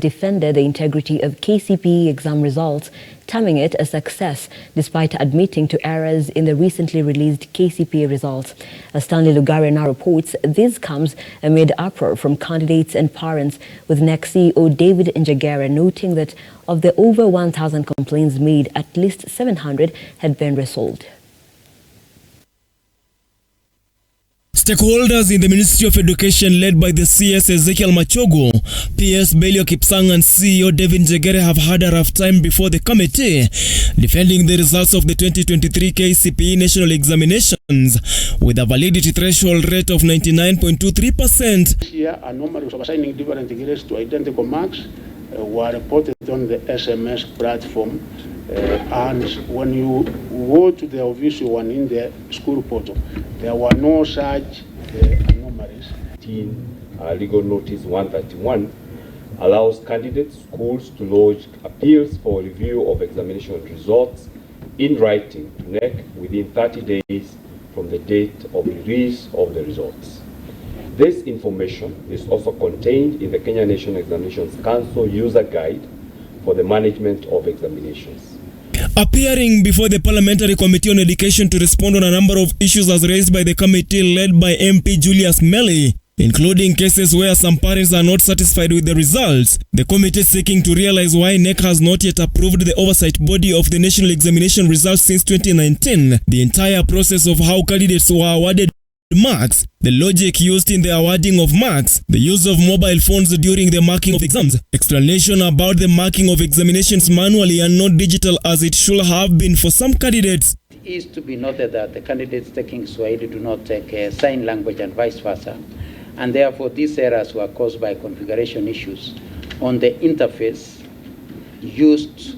defended the integrity of KCPE exam results, terming it a success despite admitting to errors in the recently released KCPE results. As Stanley Lugare now reports, this comes amid uproar from candidates and parents, with NEC CEO David Njagara noting that of the over 1,000 complaints made, at least 700 had been resolved. Stakeholders in the Ministry of Education, led by the CS Ezekiel Machogu, PS Belio Kipsang and CEO David Njagara, have had a rough time before the committee, defending the results of the 2023 KCPE national examinations with a validity threshold rate of 99.23%. Here, a number of assigning different grades to identical marks were reported on the SMS platform. And when you go to the official one in the school portal, there were no such anomalies. Legal Notice 131 allows candidates, schools to lodge appeals for review of examination results in writing to NEC within 30 days from the date of release of the results. This information is also contained in the Kenya National Examinations Council user guide for the management of examinations. Appearing before the Parliamentary Committee on Education to respond on a number of issues as raised by the committee led by MP Julius Melly, including cases where some parents are not satisfied with the results, the committee is seeking to realize why NEC has not yet approved the oversight body of the national examination results since 2019, the entire process of how candidates were awarded marks, the logic used in the awarding of marks, the use of mobile phones during the marking of exams, explanation about the marking of examinations manually and not digital as it should have been for some candidates. It is to be noted that the candidates taking Swahili do not take sign language and vice versa, and therefore these errors were caused by configuration issues on the interface used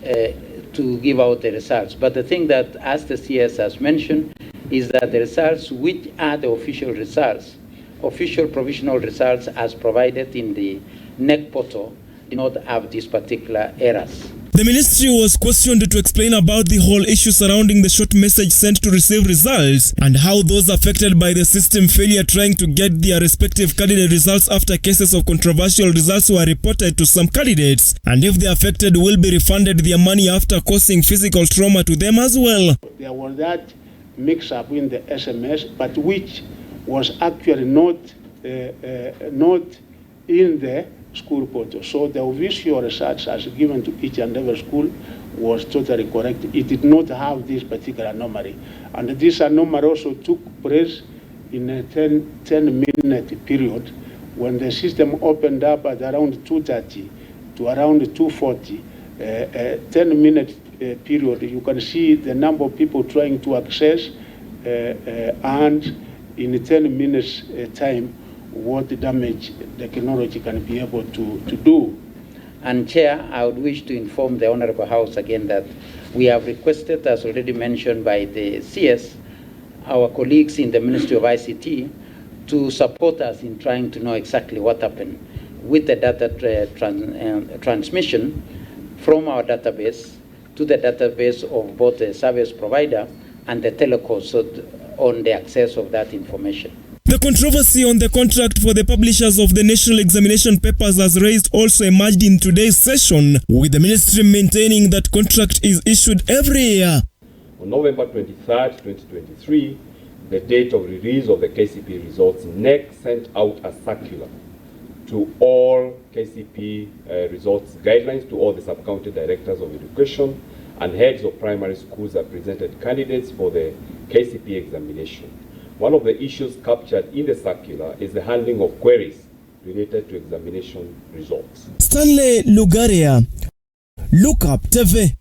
to give out the results. But the thing that, as the CS has mentioned, is that the results, which are the official results, official provisional results as provided in the NEC portal, do not have these particular errors. The ministry was questioned to explain about the whole issue surrounding the short message sent to receive results and how those affected by the system failure trying to get their respective candidate results after cases of controversial results were reported to some candidates, and if the affected will be refunded their money after causing physical trauma to them as well. There was that mix-up in the SMS, but which was actually not in the school portal. So the official research as given to each and every school was totally correct. It did not have this particular anomaly. And this anomaly also took place in a 10-minute period when the system opened up at around 2:30 to around 2:40, 10-minute period. You can see the number of people trying to access and in 10 minutes time what damage the technology can be able to do. And Chair, I would wish to inform the Honorable House again that we have requested, as already mentioned by the CS, our colleagues in the Ministry of ICT to support us in trying to know exactly what happened with the data transmission from our database to the database of both the service provider and the telecom, so on the access of that information. The controversy on the contract for the publishers of the national examination papers as raised also emerged in today's session, with the ministry maintaining that contract is issued every year. On November 23rd, 2023, the date of release of the KCPE results, NEC sent out a circular to all KCPE results guidelines to all the sub-county directors of education and heads of primary schools that presented candidates for the KCPE examination. One of the issues captured in the circular is the handling of queries related to examination results. Stanley Lugare, Look Up TV.